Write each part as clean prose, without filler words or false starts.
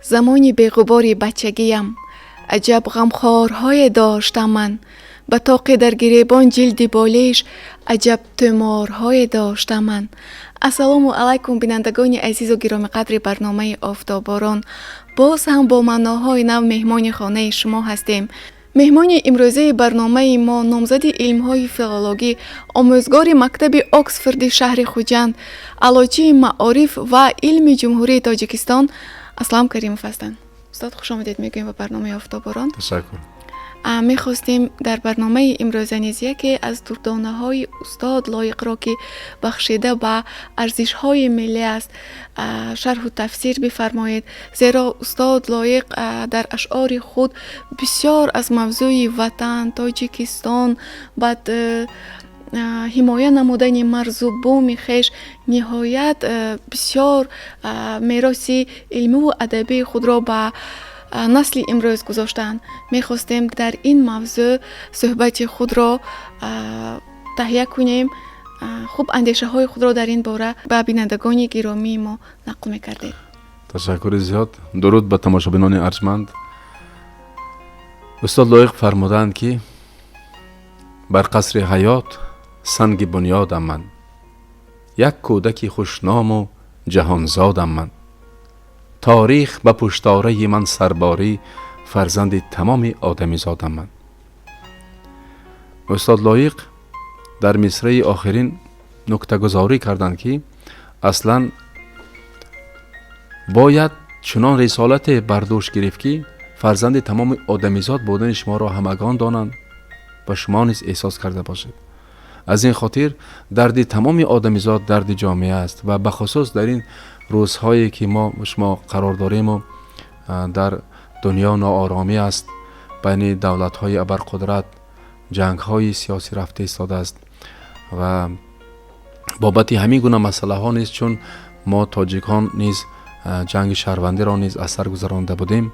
زمانی بیغباری بچگیم، عجب غمخوارهای داشتم من. به طاق در گریبان جلد بالیش، عجب تمارهای داشتم من. السلام علیکم بینندگان عزیز و گرامی قدر برنامه آفتاباران. باز هم با معناهای نو مهمان خانه شما هستیم. مهمان امروزه برنامه ما نامزد علمهای فیلولوژی، آموزگار مکتب اکسفورد شهر خوجند، علاجی معارف و علم جمهوری تاجیکستان، اسلام کریموف هستند. استاد خوش آمدید میگویم به برنامه آفتاباران. تشکر. میخواستیم در برنامه امروزه نیز یکی از دردانه های استاد لایق را که بخشیده به ارزش های ملی است شرح و تفسیر بفرمایید، زیرا استاد لایق در اشعار خود بسیار از موضوع وطن، تاجیکستان، بعد حمایه نمودن مرز و بوم خویش نهایت بسیار میراث علمی و ادبی خود را به نسل امروز گذاشتن. میخواستیم در این موضوع صحبت خود را تهیه کنیم. خوب اندیشه های خود را در این باره به بینندگان گرامی ما نقل میکردید. تشکر زیاد. درود به تماشابینان ارجمند. استاد لایق فرمودند که بر قصر حیات سنگ بنیادم من، یک کودکی خوشنام و جهانزادم من. تاریخ به پشتاره من سرباری، فرزند تمام آدمی زادم من. استاد لایق در مصرع آخرین نکته گذاری کردند که اصلا باید چنان رسالت برداشت گرفت که فرزند تمام آدمی زاد بودن شما را همگان دانند و شما نیز احساس کرده باشید. از این خاطر درد تمام آدمی زاد درد جامعه است و بخصوص در این روزهایی که ما شما قرار داریم و در دنیا ناآرامی است، بین دولت‌های ابرقدرت جنگ‌های سیاسی رفته ایستاده است و بابت همین گونه مسئله ها نیست، چون ما تاجیکان نیز جنگ شهروندی را نیز از سر گذرانده بودیم.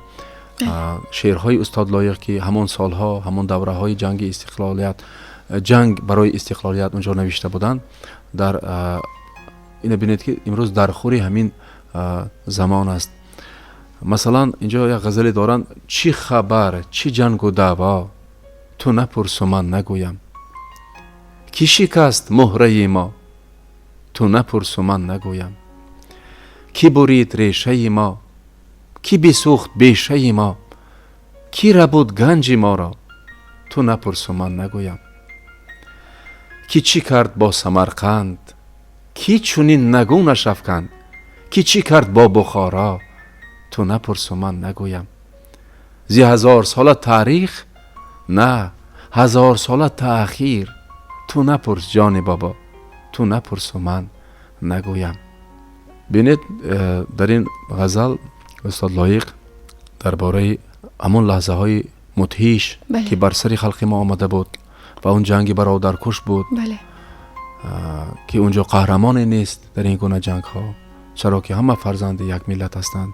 شعرهای استاد لایق که همان سالها، همان دوره‌های جنگ استقلالیت، جنگ برای استقلالیت اونجا نوشته بودند، در این ببینید که امروز در خوری همین زمان است. مثلا اینجا یک غزلی دارند: چی خبر، چی جنگ و دعوا، تو نپرس و من نگویم. کی شکست مهره ما، تو نپرس و من نگویم. کی برید ریشه ما، کی بسوخت بیشه ما، کی ربود گنج ما را، تو نپرس و من نگویم. کی چی کرد با سمرقند، کی چونین نگونش افکند، کی چی کرد با بخارا، تو نپرس و من نگویم. زی 1000 ساله تاریخ، نه 1000 ساله تأخیر، تو نپرس جان بابا، تو نپرس و من نگویم. بینید در این غزل استاد لایق درباره همون لحظه های مدهیش که بر سر خلق ما آمده بود و اون جنگ برادرکش بود، که اونجا قهرمانی نیست در این گونه جنگ ها، چرا که همه فرزند یک ملت هستند.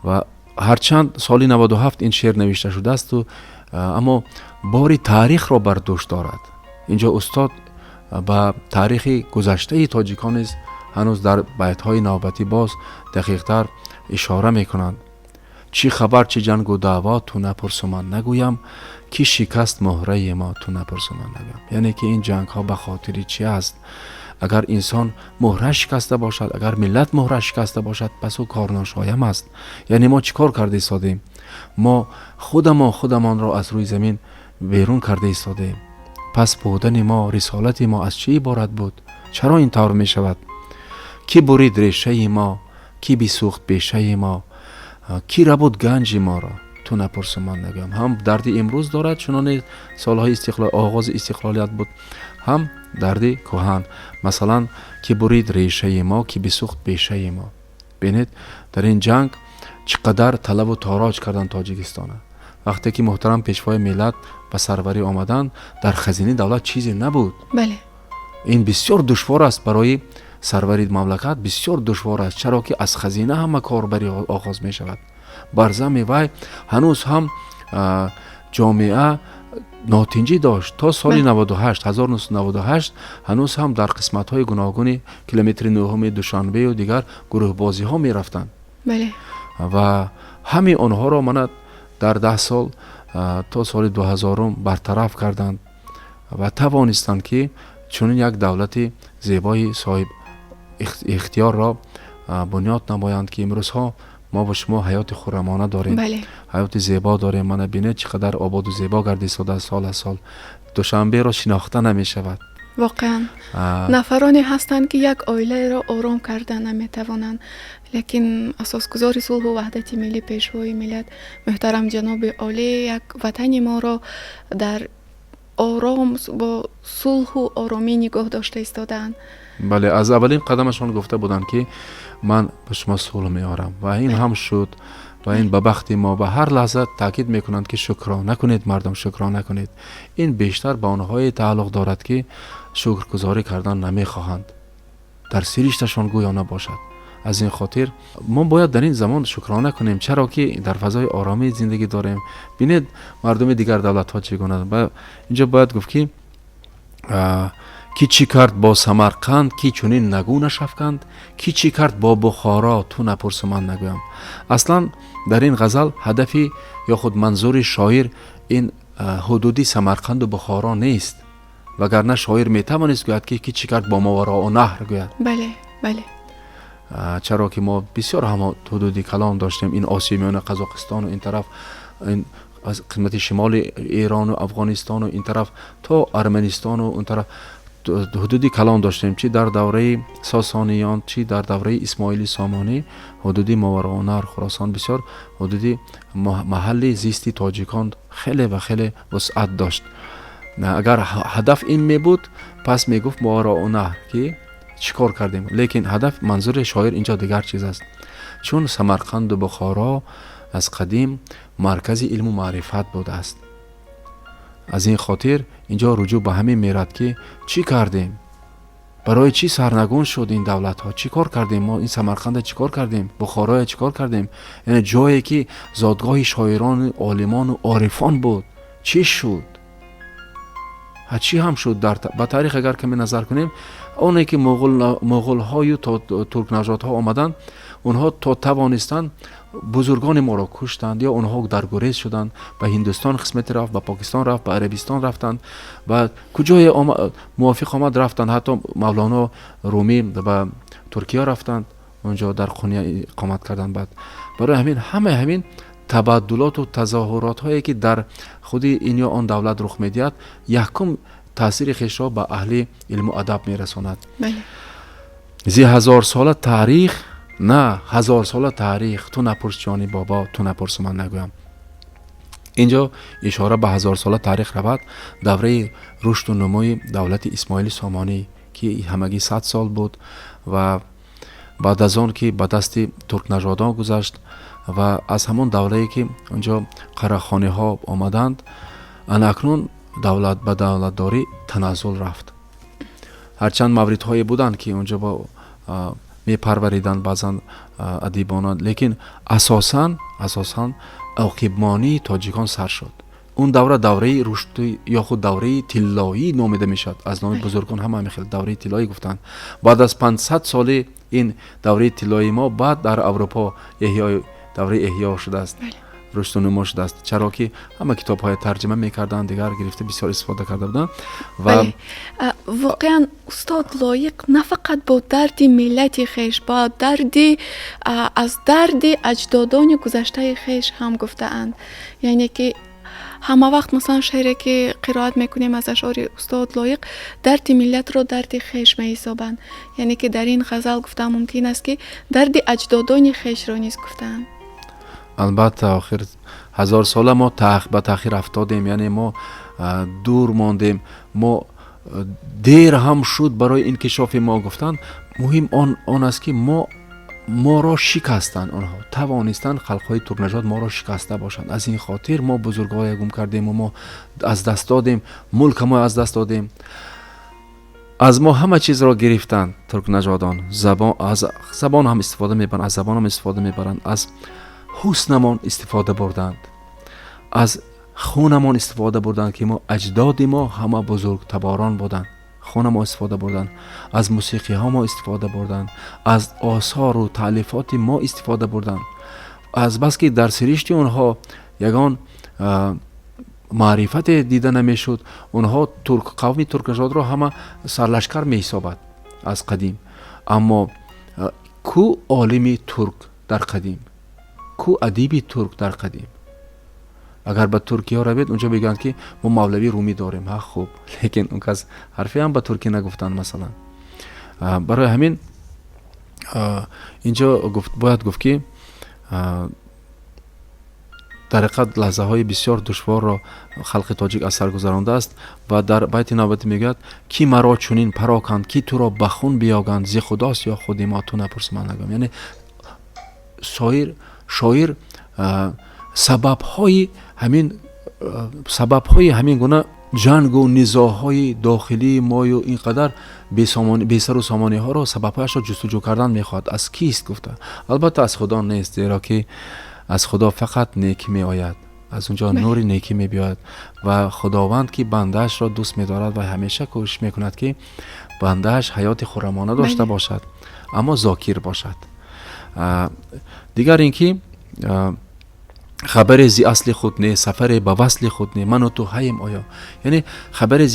و هرچند سالی 97 این شعر نوشته شده است اما باری تاریخ را بر دوش دارد. اینجا استاد به تاریخ گذشته تاجیکان نیز هنوز در بیت های نوبتی باز دقیق تر اشاره میکنند. چی خبر، چی جنگ و دعوا، تو نپرس و من نگویم. کی شکست مهره ما، تو نپرس و من نگویم. یعنی که این جنگ ها به خاطر چی است؟ اگر انسان مهره شکسته باشد، اگر ملت مهره شکسته باشد، پس او کار ناشایم است. یعنی ما چیکار کرده ایستادیم؟ ما خودمان را از روی زمین بیرون کرده ایستادیم. پس بودن ما، رسالت ما از چی عبارت بود؟ چرا این طور می شود؟ کی برید ریشه ما، کی بسوخت بیشه ما، کی ربود گنج ما را، تو نپرس و من نگویم. هم درد امروز دارد چنان سالهای آغاز استقلالیت بود، هم درد کهن. مثلا کی برید ریشه ما، کی بسوخت بیشه ما. ببینید در این جنگ چقدر طلب و تاراج کردن تاجیکستان. وقتی که محترم پیشوای ملت به سروری آمدن، در خزینه دولت چیزی نبود. این بسیار دشوار است برای سروری مملکت، بسیار دشوار است، چرا که از خزینه همه کاربری آغاز می شود. برزم وی هنوز هم جامعه ناتنجی داشت تا سال 1998 هنوز هم در قسمت های گوناگون کیلومتر 9 دوشنبه و دیگر گروه بازی ها می رفتن. و همه آنها را من در 10 سال تا سال 2000 برطرف کردند و توانستند که چنین یک دولت زیبای صاحب اختیار را بنیاد نمایند که امروزها ما با شما حیات خرمانه داریم. بله. حیات زیبا داریم. من بینید چقدر آباد و زیبا گردیده سال از سال. دوشنبه را شناخته نمی شود. واقعا نفرانی هستند که یک عائله را آرام کرده نمی توانند، لیکن اساسگزار صلح و وحدت ملی پیشوای ملت محترم جناب عالی یک وطن ما را در آرام با صلح و آرامی نگاه داشته ایستادند. بله، از اولین قدمشان گفته بودند که من به شما صلح میارم و این هم شد و این به بخت ما. به هر لحظه تاکید میکنند که شکرانه کنید مردم، شکرانه کنید. این بیشتر به آنهای تعلق دارد که شکرگزاری کردن نمیخواهند، در سرشتشان گویا نباشد. از این خاطر ما باید در این زمان شکرانه کنیم، چرا که در فضای آرامی زندگی داریم. ببینید مردم دیگر دولت ها چگونه. و اینجا باید گفت که کی چی کرد با سمرقند کی چنین نگو نشفکند، کی چی کرد با بخارا تو نپرس من نگویم. اصلا در این غزل هدفی یا خود منظور شاعر این حدودی سمرقند و بخارا نیست، وگرنه شاعر میتوانست گوید که کی چی کرد با ماوراء النهر گوید. بله بله. چرا که ما بسیار هم حدودی کلان داشتیم، این آسیا میانه قزاقستان و این طرف، این از قسمت شمال ایران و افغانستان و این طرف تا ارمنستان و اون طرف حدودی کلان داشتیم، چی در دوره ساسانیان چی در دوره اسماعیل سامانی. حدودی ماوراء النهر خراسان بسیار حدودی محل زیستی تاجیکان خیلی و خیلی وسعت داشت. اگر هدف این می بود پس می گفت ماوراء النهر که چیکار کردیم، لیکن هدف منظور شاعر اینجا دیگر چیز است. چون سمرقند و بخارا از قدیم مرکز علم و معرفت بوده است، از این خاطر اینجا رجوع به همین میرد که چی کردیم، برای چی سرنگون شد این دولت ها، چی کار کردیم ما، این سمرقند چی کار کردیم، بخارا چی کار کردیم. یعنی جایی که زادگاه شاعران، عالمان و عارفان بود چی شد، چی هم شد. با تاریخ اگر کمی نظر کنیم، اونایی که مغول های و ترک نژاد ها آمدن، اونها تا توانستن بزرگان ما را کشتند یا اونها در گریز شدند، به هندوستان قسمت رفت، به پاکستان رفت، به عربستان رفتند و کجای موافق آمد رفتند. حتی مولانا رومی به ترکیه رفتند، اونجا در خونی اقامت کردند. بعد برای همین تبادلات و تظاهرات هایی که در خود این یا آن دولت رخ میدهد، یکم تاثیر خویش را به اهل علم و ادب میرساند. بله. زی 1000 ساله تاریخ، نه 1000 ساله تاریخ، تو نپرس جانی بابا، تو نپرس من نگویم. اینجا اشاره به 1000 ساله تاریخ رود، دوره رشد و نموی دولت اسماعیل سامانی که همگی 100 سال بود و بعد از آن که به دست ترک نژادان گذشت و از همون دوره‌ای که اونجا قراخانی ها آمدند، اکنون دولت به دولتداری تنزل رفت. هرچند موردهایی بودند که اونجا با می پروریدند بعضن ادیبان، لیکن اساساً عاقبمانی تاجیکان سر شد. اون دوره رشد یا خود دوره طلایی نامیده میشد، از نام بزرگان هم همین خیلی دوره طلایی گفتند. بعد از 500 سال این دوره طلایی ما بعد در اروپا دوره احیا شده است، رشد و نما شده است، چرا که همه کتاب های ترجمه میکردن، دیگر گرفته بسیار استفاده کرده بودن. و واقعا استاد لایق نه فقط با درد ملت خیش، با از درد اجدادان گذشته خیش هم گفته اند. یعنی که همه وقت مثلا شعری که قرائت میکنیم از اشعار استاد لایق، درد ملت رو درد خیش میحسابند. یعنی که در این غزل گفتم ممکن است که درد اجدادان خیش رو نیز گفتند. البته آخر 1000 ساله ما به تأخیر افتادیم، یعنی ما دور ماندیم، ما دیر هم شد برای انکشاف ما. گفتن مهم آن است که ما را شکستن، آنها توانستن خلقهای ترک نژاد ما را شکسته باشند. از این خاطر ما بزرگای گم کردیم و ما از دست دادیم، ملک ما از دست دادیم، از ما همه چیز را گرفتن ترک نژادان. از زبان هم استفاده میبرند، از زبان هم استفاده میبرند، از حسنمان استفاده بردند، از خونمان استفاده بردند که ما اجداد ما همه بزرگ تباران بودند، خون ما استفاده بردند، از موسیقی ها ما استفاده بردند، از آثار و تالیفات ما استفاده بردند аз бас ки дар сиришти онҳо ягон маърифате дида намешуд. онҳо қавми туркнижодро ҳама сарлашкар меҳисобад аз қадим. аммо ку олими турк дар қадим, ку адиби турк дар қадим? агар ба туркия равед унҷо бигӯянд ки мо мавлави румӣ дорем. ҳа хуб, лекин он кас ҳарфе ҳам ба туркӣ нагуфтанд. масалан барои ҳамин инҷо бояд гуфт ки дар ҳақиқат лаҳзаҳои бисёр душворро халқи тоҷик аз сар гузарондааст ва дар байти навбатӣ мегӯяд: ки маро чунин пароканд, ки туро ба хун биёганд, зи худост ё худи мо, ту напурс, ман нагӯям. яъне шоир сабабҳои ҳамин гуна ҷангу низоъҳои дохилии мою ин қадар бесару сомониҳоро сабабҳояшро ҷустуҷӯ кардан мехоҳад. аз кист гуфта? албатта аз худо нест, зеро ки аз худо фақат некӣ меояд, аз унҷо нури некӣ мебиёяд ва худованд ки бандаашро дӯст медорад ва ҳамеша кӯшиш мекунад ки бандааш ҳаёти хуррамона дошта бошад, аммо зокир бошад. дигар ин ки хабаре зи асли худ не, сафаре ба васли худ не, ману ту ҳаем оё. яъне хабаре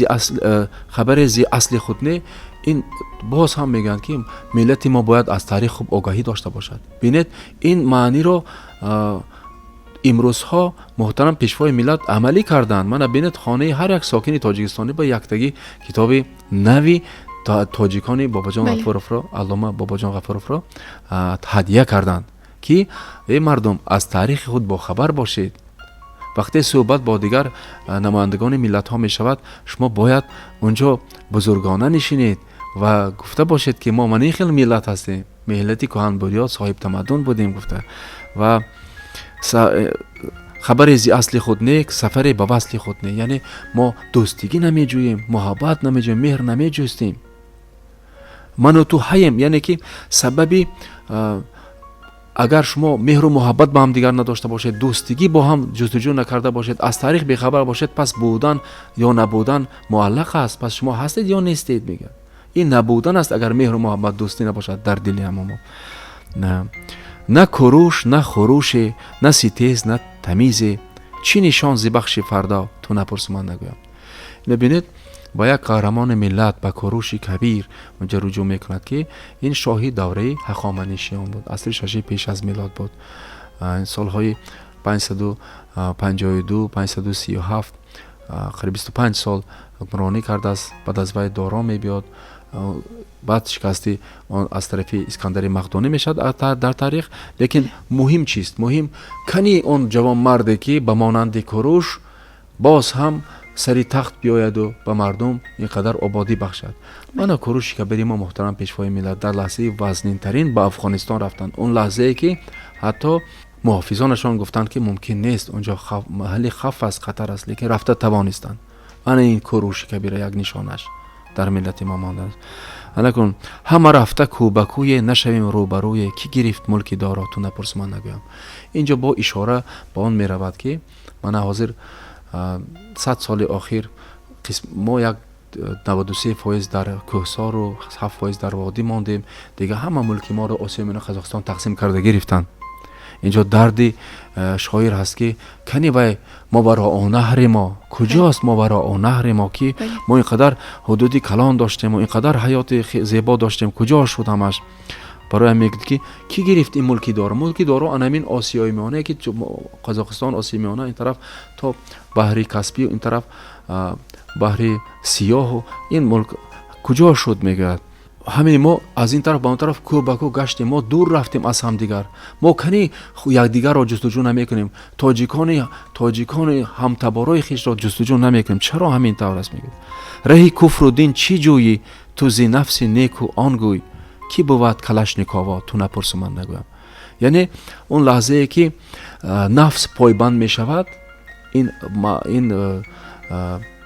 зи асли худ не, ин боз ҳам мегӯянд ки миллати мо бояд аз таърих хуб огаҳӣ дошта бошад. бинед, ин маъниро имрӯзҳо муҳтарам пешвои миллат амалӣ карданд. мана бинед, хонаи ҳар як сокини тоҷикистонӣ ба яктагӣ китоби нави тоҷикони бобоҷон ғафуровро, аллома бобоҷон ғафуровро ҳадия карданд ки эй мардум, аз таърихи худ бохабар бошед. вақте суҳбат бо дигар намояндагони миллатҳо мешавад, шумо бояд унҷо бузургона нишинед ва гуфта бошед ки мо манин хел миллат ҳастем, миллати кӯҳанбурёд, соҳибтамаддун будем гуфта. ва хабаре зи асли худ не, сафаре ба васли худ не. яъне мо дӯстигӣ намеҷӯем, муҳаббат намеҷӯем, меҳр намеҷӯстем. ману ту ҳаем, яъне ки сабаби агар шумо меҳру муҳаббат ба ҳамдигар надошта бошед, дӯстигӣ бо ҳам ҷустуҷӯ накарда бошед, аз таърих бехабар бошед, пас будан ё набудан муаллақ аст. пас шумо ҳастед ё нестед? мегӯяд ин набудан аст. агар меҳру муҳаббат, дӯстӣ набошад дар дили ҳамамо, на куруш, на хуруше, на ситез, на тамизе, чӣ нишон зи бахши фардо, ту напурс, ман нагӯям. мебинед, ба як қаҳрамони миллат ба куруши кабир унҷа руҷӯъ мекунад ки ин шоҳи давраи ҳахоманишиён буд. асри шаши пеш аз милод буд. солҳои 552-537 қариб 25 сол ҳукмронӣ кардааст. баъд аз вай доро мебиёд. баъд шикасти он аз тарафи искандари мақдунӣ мешавад дар таърих. лекин муҳим чист? муҳим кани он ҷавонмарде ки ба монанди куруш боз ҳам сари тахт биёяду ба мардум ин қадар ободӣ бахшад. мана куруши кабири мо, муҳтарам пешвои миллат, дар лаҳзаи вазнинтарин ба афғонистон рафтанд. он лаҳзае ки ҳатто муҳофизонашон гуфтанд ки мумкин нест, унҷо маҳалли хавф аст, хатар аст, лекин рафта тавонистанд. ана ин куруши кабира як нишонаш дар миллати мо мондааст. анакун ҳама рафта кӯ ба кӯе, нашавем рӯ ба рӯе, ки гирифт мулки доро, ту напурс, ман нагӯям. инҷо бо ишора ба он меравад ки мана ҳозир 100 соли охир мо як 93% дар кӯҳсору 7% дар водӣ мондем. дига ҳама мулки моро Осиё Миёна Қазоқистон тақсим карда гирифтанд. инҷо дарди шоир ҳаст ки кани вай мобароъ наҳри мо, куҷост мобароъ наҳри мо, ки мо ин қадар ҳудуди калон доштем, ин қадар ҳаёти зебо доштем, куҷо шуд ҳамаш? барои ҳам мегӯяд ки кӣ гирифт ин мулки доро? мулки доро анамин Осиёи Миёнае ки Қазоқистон, Осиёи Миёна, ин тараф то баҳри Каспию, ин тараф баҳри Сиёҳу, ин мулк куҷо шуд? мегӯяд ҳамин мо аз ин тараф ба он тараф кӯ ба кӯ гаштем, мо дур рафтем аз ҳамдигар. мо кани якдигарро ҷустуҷӯ намекунем? тоҷикони ҳамтаборои хишро ҷустуҷӯ намекунем? чаро ҳамин тавр аст? мегӯяд раҳи куфру дин чӣ ҷӯӣ, ту зи нафси неку он гӯй, ки бувад калашниково, ту напурсу, ман нагӯям. яъне он лаҳзае ки нафс пойбанд мешавад, ин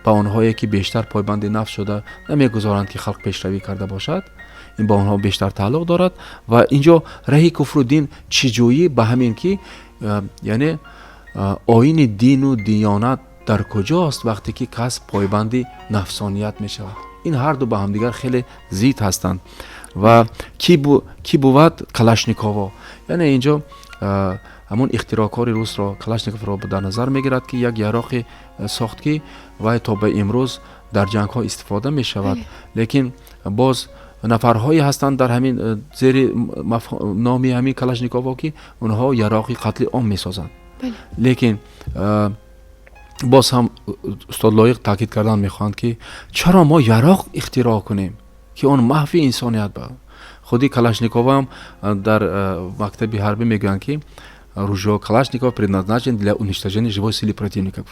ба онҳое ки бештар пойбанди нафс шуда намегузоранд ки халқ пешравӣ карда бошад, ин ба онҳо бештар тааллуқ дорад. ва инҷо раҳи куфру дин чӣ ҷӯӣ, ба ҳамин ки яъне оини дину диёнат дар куҷост вақте ки кас пойбанди нафсоният мешавад? ин ҳарду ба ҳамдигар хеле зид ҳастанд. ва ки бувад калашниково, яъне инҷо همون اختراعکار روس را کلاشنیکوف را در نظر میگیرد که یک یراقی ساخت که و تا به امروز در جنگ ها استفاده می شود. لیکن باز نفرهایی هستند در همین زیر نامی همین کلاشنیکوف که اونها یراقی قتل عام می سازند. لیکن باز هم استاد لایق تاکید کردن میخواند که چرا ما یراق اختراع کنیم که اون محو انسانیت بود. خودی کلاشنیکوف هم در مکتب حربی میگویند که ружье Калашникова предназначен для уничтожения живой силы противника.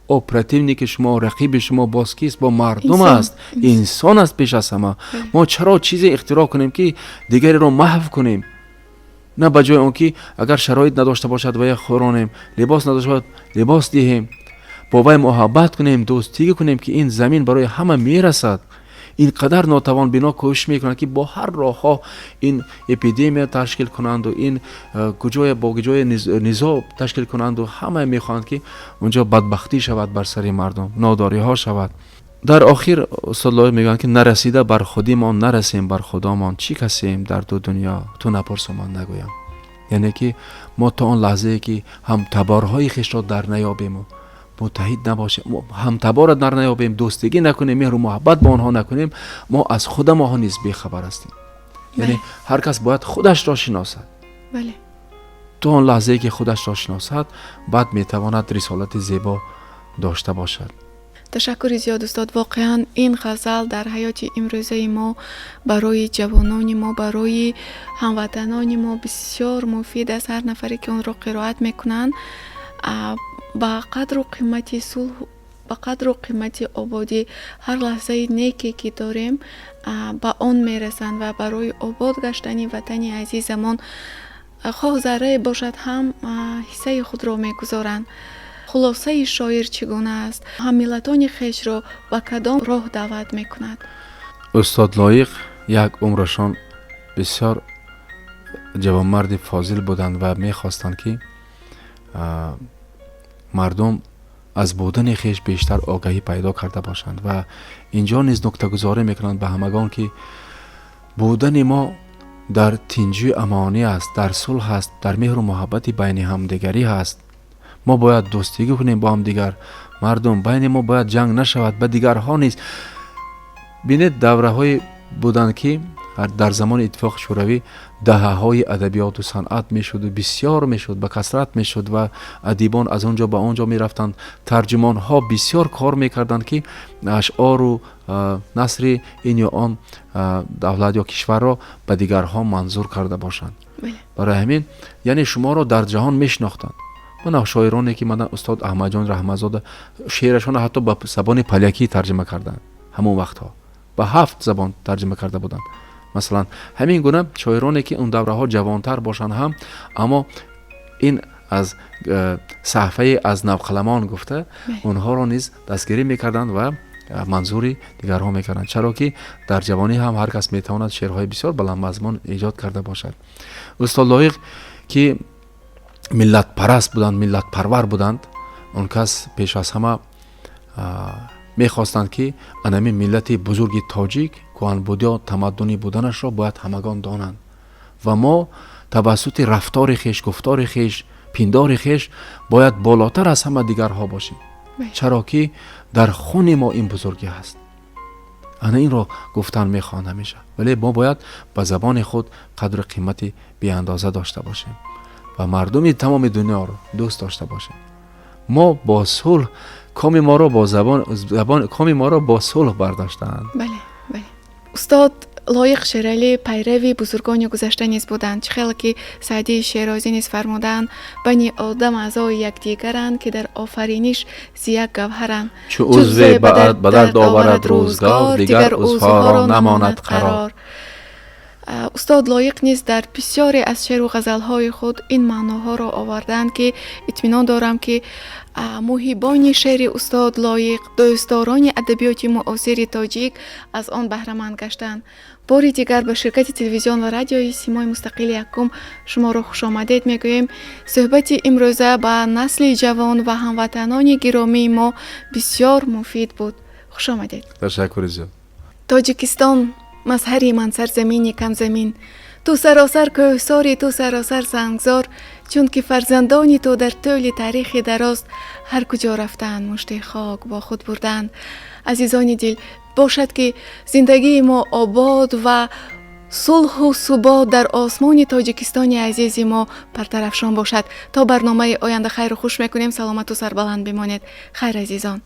О противник шумо, рақиби шумо боз кист? Бо мардум аст, инсон аст пеш аз ҳама. Мо чаро чизе ихтироъ кунем ки дигареро маҳв кунем? на ба ҷои он ки агар шароит надошта бошад вая хӯронем, либос надошта бошад либос диҳем, бо вай муҳаббат кунем, дӯстигӣ кунем ки ин замин барои ҳама мерасад. ин қадар нотавон бино кӯшиш мекунанд ки бо ҳар роҳҳо ин эпидемия ташкил кунанду ин гуҷое бо гуҷое низо ташкил кунанду ҳама мехоҳанд ки унҷо бадбахтӣ шавад бар сари мардум, нодориҳо шавад. дар охир устод лоиқ мегӯянд ки нарасида бар худимон нарасем бар худомон чӣ касем дар ду дунё ту напурсу ман нагӯям. яъне ки мо то он лаҳзае ки ҳамтаборҳои хишро дар наёбему, متحد نباشیم، همتبار در نیابیم، دوستگی نکنیم، مهر و محبت با آنها نکنیم، ما از خود ما نیز بیخبر هستیم. یعنی هر کس باید خودش را شناسد. بله. تو اون لحظه که خودش را شناسد بعد میتواند رسالت زیبا داشته باشد. تشکر زیاد استاد. واقعا این غزل در حیات امروزه ما برای جوانان ما، برای هموطنان ما بسیار مفید است. هر نفری که اون را قرائت میکنن با قدر و قیمت صلح، با قدر و قیمت آبادی، هر لحظه نیکی که داریم با اون میرسند و برای آباد گشتن وطن عزیزمان خواه ذره باشد هم حصه خود را میگذارند. خلاصه شاعر چگونه است؟ هم ملتان خویش را با کدام راه دعوت میکند؟ استاد لایق یک عمرشان بسیار جوانمرد فاضل بودند و میخواستند که مردم از بودن خیش بیشتر آگاهی پیدا کرده باشند و اینجا نیز نکته گذاری میکنند به همگان که بودن ما در تنجی امانی است، در صلح است، در مهر و محبت بین همدیگری هست. ما باید دوستگی کنیم با هم دیگر. مردم بین ما باید جنگ نشود به دیگرها نیست. بینید دوره های بودند که در زمان اتفاق شوروی دهه‌های ادبیات و صنعت میشد و بسیار میشد، به کثرت میشد و ادیبان از اونجا به اونجا میرفتند. ترجمان ها بسیار کار میکردند که اشعار و نثر این یا آن دولت یا کشور را به دیگرها منظور کرده باشند. برای همین یعنی شما را در جهان میشناختند. من شاعرانی که من استاد احمد جان رحمتزاده شعرشان حتی به زبان پلیکی ترجمه کردند. همون وقتها به 7 زبان ترجمه کرده بودند. مثلا همین گونه شاعرانی که اون دوره ها جوانتر باشند هم اما این از صحفه از نوقلمان گفته اونها را نیز دستگیری میکردند و منظوری دیگرها میکردند، چرا که در جوانی هم هر کس میتواند شعرهای بسیار بلند مضمون ایجاد کرده باشد. استاد لایق که ملت پرست بودند، ملت پرور بودند، اون کس پیش از همه میخواستند که انمی ملت بزرگ تاجیک کهنبودی تمدنی بودنش را باید همگان دانند و ما توسط رفتار خیش، گفتار خیش، پیندار خیش باید بالاتر از همه دیگرها باشیم، چرا که در خون ما این بزرگی هست. انا این را گفتن میخوان همیشه، ولی ما باید به زبان خود قدر قیمتی بی اندازه داشته باشیم و مردم تمام دنیا را دوست داشته باشیم. ما با صلح کام ما را با زبان کام ما را با صلح برداشتند. بله بله. استاد لایق شیرالی پیروی بزرگان گذشته نیز بودند. خیلی که سعدی شیرازی نیز فرمودند بنی آدم اعضای یکدیگرند که در آفرینش ز یک گوهرند. چو عضو به درد آورد روزگار، دیگر عضوها را نماند قرار. استاد لایق نیز در بسیاری از شعر و غزلهای خود این معناها را آوردند که اطمینان دارم که محبان شعر استاد لایق، دوستداران ادبیات معاصر تاجیک از آن بهره مند گشتند. باری دیگر به شرکت تلویزیون و رادیوی سیمای مستقل یکم شما را خوش آمدید میگوییم. صحبت امروزه با نسل جوان و هموطنان گرامی ما بسیار مفید بود. خوش آمدید. تشکر زیاد. تاجیکستان مظهری من سرزمین کم زمین، ту саросар кӯҳсори ту саросар сангзор, чунки фарзандони ту дар тӯли таърихи дароз ҳар куҷо рафтаанд, мушти хок бо худ бурданд. азизони дил, бошад ки зиндагии мо обод ва сулҳу субот дар осмони тоҷикистони азизи мо партарафшон бошад. То барномаи оянда хайру хуш мекунем. саломату сарбаланд бимонед. хайр азизон.